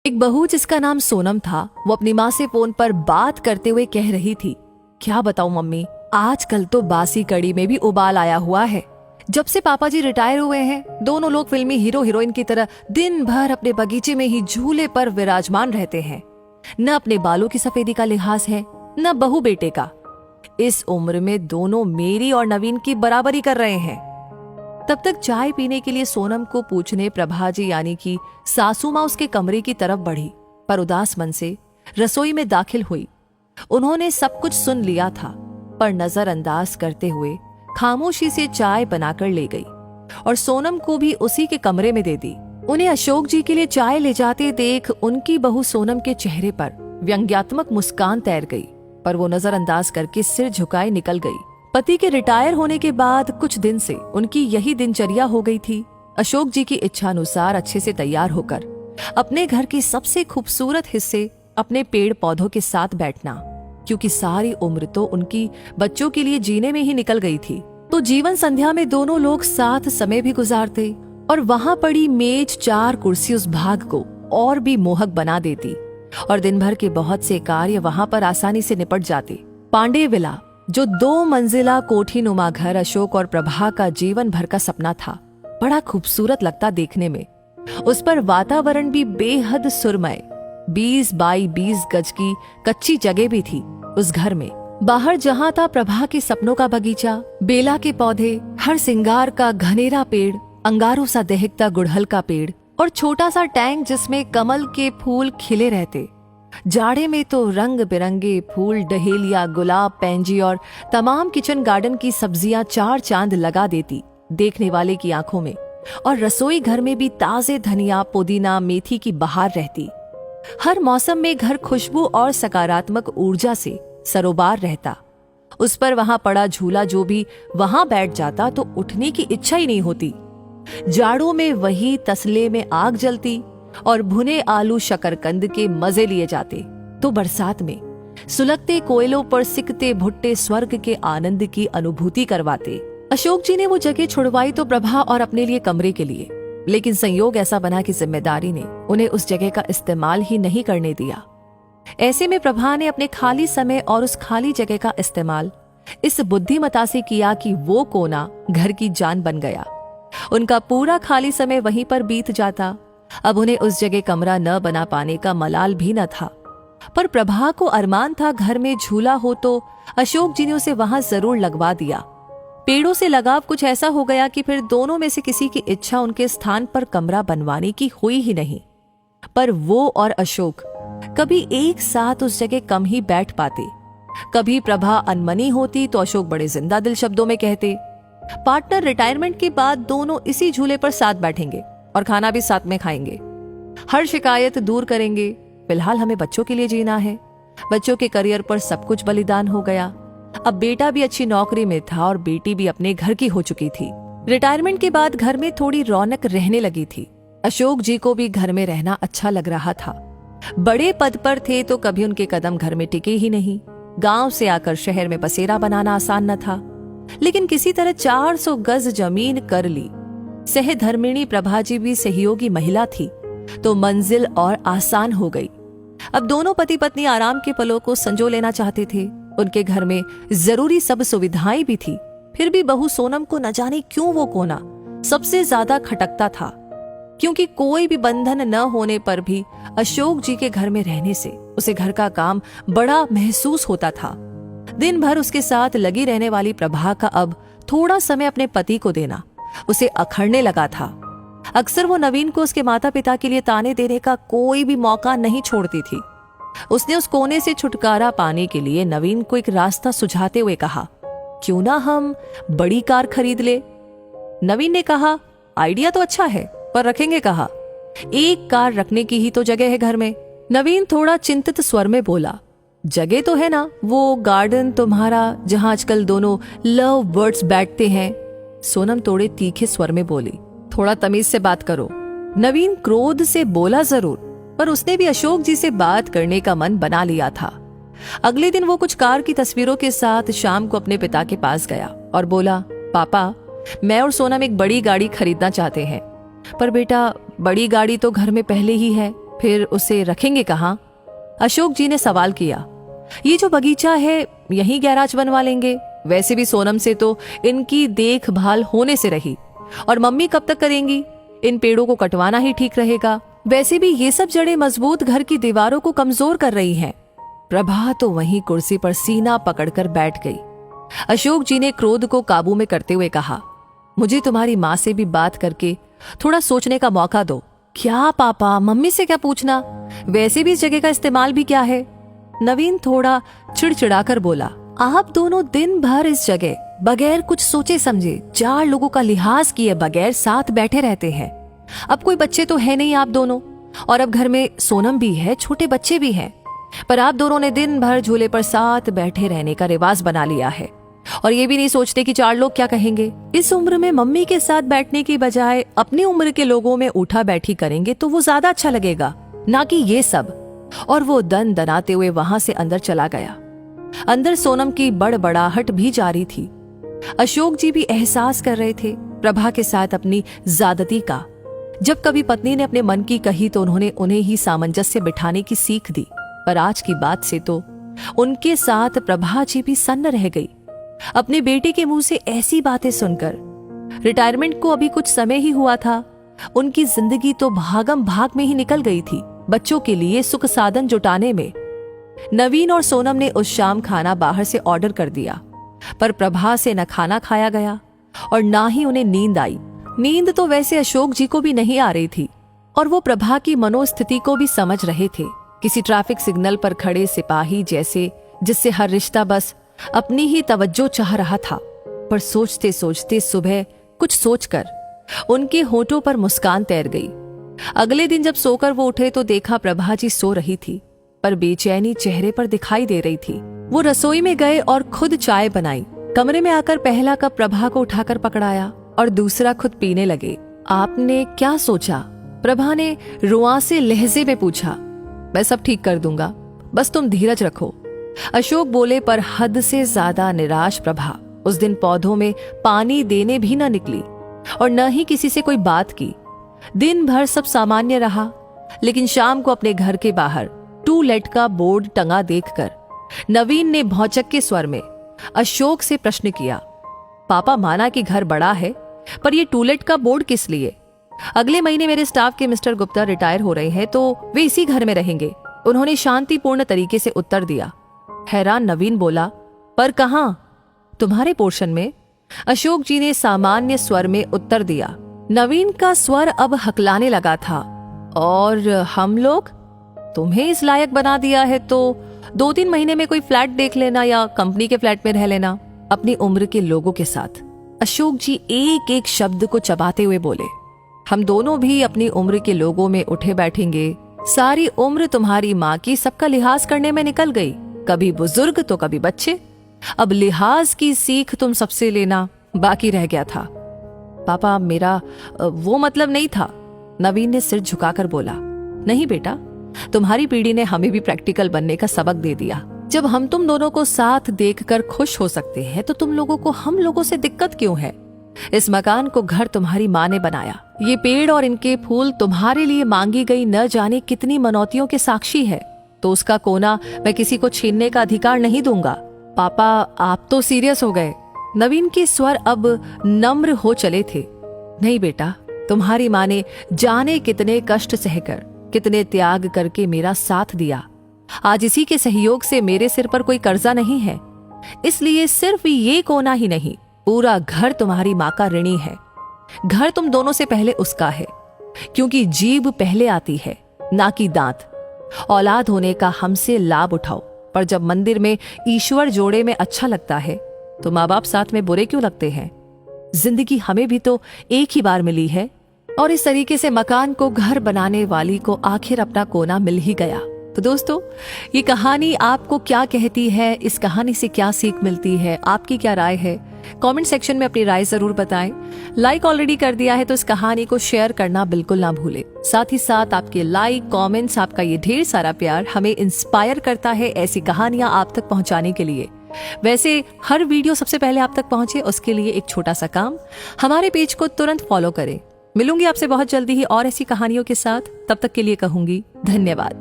एक बहू जिसका नाम सोनम था, वो अपनी माँ से फोन पर बात करते हुए कह रही थी, क्या बताऊं मम्मी, आजकल तो बासी कड़ी में भी उबाल आया हुआ है। जब से पापा जी रिटायर हुए हैं, दोनों लोग फिल्मी हीरो हीरोइन की तरह दिन भर अपने बगीचे में ही झूले पर विराजमान रहते हैं। न अपने बालों की सफेदी का लिहाज है, न बहू बेटे का। इस उम्र में दोनों मेरी और नवीन की बराबरी कर रहे हैं। तब तक चाय पीने के लिए सोनम को पूछने प्रभा जी यानी कि सासू माँ उसके कमरे की तरफ बढ़ी, पर उदास मन से रसोई में दाखिल हुई। उन्होंने सब कुछ सुन लिया था, पर नजरअंदाज करते हुए खामोशी से चाय बनाकर ले गई और सोनम को भी उसी के कमरे में दे दी। उन्हें अशोक जी के लिए चाय ले जाते देख उनकी बहू सोनम के चेहरे पर व्यंग्यात्मक मुस्कान तैर गई, पर वो नजरअंदाज करके सिर झुकाए निकल गई। पति के रिटायर होने के बाद कुछ दिन से उनकी यही दिनचर्या हो गई थी। अशोक जी की इच्छानुसार अच्छे से तैयार होकर अपने घर के सबसे खूबसूरत हिस्से अपने पेड़ पौधों के साथ बैठना, क्योंकि सारी उम्र तो उनकी बच्चों के लिए जीने में ही निकल गई थी। तो जीवन संध्या में दोनों लोग साथ समय भी गुजारते और वहां पड़ी मेज चार कुर्सी उस भाग को और भी मोहक बना देती और दिन भर के बहुत से कार्य वहां पर आसानी से निपट जाते। पांडे विला, जो 2 मंजिला कोठी नुमा घर अशोक और प्रभा का जीवन भर का सपना था, बड़ा खूबसूरत लगता देखने में। उस पर वातावरण भी बेहद सुरमय। 20 बाई 20 गज की कच्ची जगह भी थी उस घर में। बाहर जहां था प्रभा के सपनों का बगीचा, बेला के पौधे, हर सिंगार का घनेरा पेड़, अंगारों सा दहकता गुड़हल का पेड़ और छोटा सा टैंक जिसमें कमल के फूल खिले रहते। जाड़े में तो रंग बिरंगे फूल, डहेलिया, गुलाब, पैंजी और तमाम किचन गार्डन की सब्जियां 4 चांद लगा देती देखने वाले की आंखों में। और रसोई घर में भी ताजे धनिया, पुदीना, मेथी की बहार रहती। हर मौसम में घर खुशबू और सकारात्मक ऊर्जा से सरोबार रहता। उस पर वहां पड़ा झूला जो भी वहां बैठ जाता तो उठने की इच्छा ही नहीं होती। जाड़ों में वही तसले में आग जलती और भुने आलू शकरकंद के मजे लिए जाते, तो बरसात में सुलगते कोयलों पर सिकते भुट्टे स्वर्ग के आनंद की अनुभूति करवाते। अशोक जी ने वो जगह छुड़वाई तो प्रभा और अपने लिए कमरे के लिए, लेकिन संयोग ऐसा बना कि जिम्मेदारी ने उन्हें उस जगह का इस्तेमाल ही नहीं करने दिया। ऐसे में प्रभा ने अपने खाली समय और उस खाली जगह का इस्तेमाल इस बुद्धिमता से किया कि वो कोना घर की जान बन गया। उनका पूरा खाली समय वहीं पर बीत जाता। अब उन्हें उस जगह कमरा न बना पाने का मलाल भी न था, पर प्रभा को अरमान था घर में झूला हो तो अशोक जी ने उसे वहां जरूर लगवा दिया। पेड़ों से लगाव कुछ ऐसा हो गया कि फिर दोनों में से किसी की इच्छा उनके स्थान पर कमरा बनवाने की हुई ही नहीं। पर वो और अशोक कभी एक साथ उस जगह कम ही बैठ पाते। कभी प्रभा अनमनी होती तो अशोक बड़े जिंदा दिल शब्दों में कहते, पार्टनर रिटायरमेंट के बाद दोनों इसी झूले पर साथ बैठेंगे और खाना भी साथ में खाएंगे। हर शिकायत दूर करेंगे। फिलहाल हमें बच्चों के लिए जीना है। बच्चों के करियर पर सब कुछ बलिदान हो गया। अब बेटा भी अच्छी नौकरी में था और बेटी भी अपने घर की हो चुकी थी। रिटायरमेंट के बाद घर में थोड़ी रौनक रहने लगी थी। अशोक जी को भी घर में रहना अच्छा लग रहा था। बड़े पद पर थे तो कभी उनके कदम घर में टिके ही नहीं। गांव से आकर शहर में बसेरा बनाना आसान न था, लेकिन किसी तरह 400 गज जमीन कर ली। सहधर्मिणी प्रभा जी भी सहयोगी महिला थी तो मंजिल और आसान हो गई। अब दोनों पति पत्नी आराम के पलों को संजो लेना चाहते थे। उनके घर में जरूरी सब सुविधाएं भी थी, फिर भी बहू सोनम को न जाने क्यों वो कोना सबसे ज्यादा खटकता था, क्योंकि कोई भी बंधन न होने पर भी अशोक जी के घर में रहने से उसे घर का काम बड़ा महसूस होता था। दिन भर उसके साथ लगी रहने वाली प्रभा का अब थोड़ा समय अपने पति को देना उसे अखरने लगा था। अक्सर वो नवीन को उसके माता पिता के लिए ताने देने का कोई भी मौका नहीं छोड़ती थी। उसने उस कोने से छुटकारा पाने के लिए नवीन को एक रास्ता सुझाते हुए कहा, क्यों ना हम बड़ी कार खरीद ले। नवीन ने कहा, आइडिया तो अच्छा है, पर रखेंगे कहाँ? एक कार रखने की ही तो जगह है घर में। नवीन थोड़ा चिंतित स्वर में बोला, जगह तो है ना, वो गार्डन तुम्हारा जहां आजकल दोनों लव बर्ड्स बैठते हैं। सोनम थोड़े तीखे स्वर में बोली, थोड़ा तमीज से बात करो। नवीन क्रोध से बोला जरूर, पर उसने भी अशोक जी से बात करने का मन बना लिया था। अगले दिन वो कुछ कार की तस्वीरों के साथ शाम को अपने पिता के पास गया और बोला, पापा, मैं और सोनम एक बड़ी गाड़ी खरीदना चाहते हैं। पर बेटा, बड़ी गाड़ी तो घर में पहले ही है, फिर उसे रखेंगे कहाँ? अशोक जी ने सवाल किया। ये जो बगीचा है यहीं गैराज बनवा लेंगे। वैसे भी सोनम से तो इनकी देखभाल होने से रही, और मम्मी कब तक करेंगी? इन पेड़ों को कटवाना ही ठीक रहेगा। वैसे भी ये सब जड़ें मजबूत घर की दीवारों को कमजोर कर रही हैं। प्रभा तो वहीं कुर्सी पर सीना पकड़कर बैठ गई। अशोक जी ने क्रोध को काबू में करते हुए कहा, मुझे तुम्हारी माँ से भी बात करके थोड़ा सोचने का मौका दो। क्या पापा, मम्मी से क्या पूछना? वैसे भी इस जगह का इस्तेमाल भी क्या है? नवीन थोड़ा चिड़चिड़ाकर बोला, आप दोनों दिन भर इस जगह बगैर कुछ सोचे समझे 4 लोगों का लिहाज किए बगैर साथ बैठे रहते हैं। अब कोई बच्चे तो है नहीं आप दोनों, और अब घर में सोनम भी है, छोटे बच्चे भी हैं, पर आप दोनों ने दिन भर झूले पर साथ बैठे रहने का रिवाज बना लिया है, और ये भी नहीं सोचते कि 4 लोग क्या कहेंगे। इस उम्र में मम्मी के साथ बैठने की बजाय अपनी उम्र के लोगों में उठा बैठी करेंगे तो वो ज्यादा अच्छा लगेगा, ना कि ये सब। और वो दन दनाते हुए वहां से अंदर चला गया। अंदर सोनम की बड़बड़ाहट भी जारी थी। अशोक जी भी एहसास कर रहे थे प्रभा के साथ अपनी ज्यादती का। जब कभी पत्नी ने अपने मन की कही तो उन्होंने उन्हें ही सामंजस्य बिठाने की सीख दी, पर आज की बात से तो उनके साथ प्रभा जी भी सन्न रह गई। अपने बेटे के मुंह से ऐसी बातें सुनकर, रिटायरमेंट को अभी कुछ समय ही हुआ था, उनकी जिंदगी तो भागम भाग में ही निकल गई थी, बच्चों के लिए सुख साधन जुटाने में। नवीन और सोनम ने उस शाम खाना बाहर से ऑर्डर कर दिया, पर प्रभा से न खाना खाया गया और ना ही उन्हें नींद आई। नींद तो वैसे अशोक जी को भी नहीं आ रही थी, और वो प्रभा की मनोस्थिति को भी समझ रहे थे। किसी ट्रैफिक सिग्नल पर खड़े सिपाही जैसे, जिससे हर रिश्ता बस अपनी ही तवज्जो चाह रहा था। पर सोचते सोचते सुबह कुछ सोचकर उनके होठों पर मुस्कान तैर गई। अगले दिन जब सोकर वो उठे तो देखा प्रभा जी सो रही थी, पर बेचैनी चेहरे पर दिखाई दे रही थी। वो रसोई में गए और खुद चाय बनाई। कमरे में आकर पहला कप प्रभा को उठाकर पकड़ाया और दूसरा खुद पीने लगे। आपने क्या सोचा? प्रभा ने रुआंसे लहजे में पूछा। मैं सब ठीक कर दूंगा, बस तुम धीरज रखो, अशोक बोले। पर हद से ज्यादा निराश प्रभा उस दिन पौधों में पानी देने भी न निकली और न ही किसी से कोई बात की। दिन भर सब सामान्य रहा, लेकिन शाम को अपने घर के बाहर टू लेट का बोर्ड टंगा देखकर नवीन ने भौचक के स्वर में अशोक से प्रश्न किया, पापा माना कि घर बड़ा है, पर ये टू लेट का बोर्ड किस लिए? अगले महीने मेरे स्टाफ के मिस्टर गुप्ता रिटायर हो रहे हैं, तो वे इसी घर में रहेंगे, उन्होंने शांतिपूर्ण तरीके से उत्तर दिया। हैरान नवीन बोला, पर कहां? तुम्हारे पोर्शन में, अशोक जी ने सामान्य स्वर में उत्तर दिया। नवीन का स्वर अब हकलाने लगा था। और हम लोग? तुम्हें इस लायक बना दिया है तो 2-3 महीने में कोई फ्लैट देख लेना या कंपनी के फ्लैट में रह लेना अपनी उम्र के लोगों के साथ। अशोक जी एक एक शब्द को चबाते हुए बोले, हम दोनों भी अपनी उम्र के लोगों में उठे बैठेंगे। सारी उम्र तुम्हारी माँ की सबका लिहाज करने में निकल गई, कभी बुजुर्ग तो कभी बच्चे। अब लिहाज की सीख तुम सबसे लेना बाकी रह गया था। पापा मेरा वो मतलब नहीं था, नवीन ने सिर झुकाकर बोला। नहीं बेटा, तुम्हारी पीढ़ी ने हमें भी प्रैक्टिकल बनने का सबक दे दिया। जब हम तुम दोनों को साथ देखकर खुश हो सकते हैं तो तुम लोगों को हम लोगों से दिक्कत क्यों है? इस मकान को घर तुम्हारी माँ ने बनाया, ये पेड़ और इनके फूल तुम्हारे लिए मांगी गई न जाने कितनी मनौतियों के साक्षी है, तो उसका कोना मैं किसी को छीनने का अधिकार नहीं दूंगा। पापा आप तो सीरियस हो गए। नवीन के स्वर अब नम्र हो चले थे। नहीं बेटा, तुम्हारी माँ ने जाने कितने कष्ट सहकर, कितने त्याग करके मेरा साथ दिया। आज इसी के सहयोग से मेरे सिर पर कोई कर्जा नहीं है, इसलिए सिर्फ ये कोना ही नहीं, पूरा घर तुम्हारी माँ का ऋणी है। घर तुम दोनों से पहले उसका है, क्योंकि जीभ पहले आती है, ना कि दांत। औलाद होने का हमसे लाभ उठाओ, पर जब मंदिर में ईश्वर जोड़े में अच्छा लगता है तो माँ बाप साथ में बुरे क्यों लगते हैं? जिंदगी हमें भी तो एक ही बार मिली है। और इस तरीके से मकान को घर बनाने वाली को आखिर अपना कोना मिल ही गया। तो दोस्तों, ये कहानी आपको क्या कहती है? इस कहानी से क्या सीख मिलती है? आपकी क्या राय है? कमेंट सेक्शन में अपनी राय जरूर बताएं। लाइक ऑलरेडी कर दिया है तो इस कहानी को शेयर करना बिल्कुल ना भूलें। साथ ही साथ आपके लाइक, कमेंट्स, आपका ये ढेर सारा प्यार हमें इंस्पायर करता है ऐसी कहानियां आप तक पहुंचाने के लिए। वैसे हर वीडियो सबसे पहले आप तक पहुंचे उसके लिए एक छोटा सा काम, हमारे पेज को तुरंत फॉलो करें, मिलूंगी आपसे बहुत जल्दी ही और ऐसी कहानियों के साथ। तब तक के लिए कहूंगी धन्यवाद।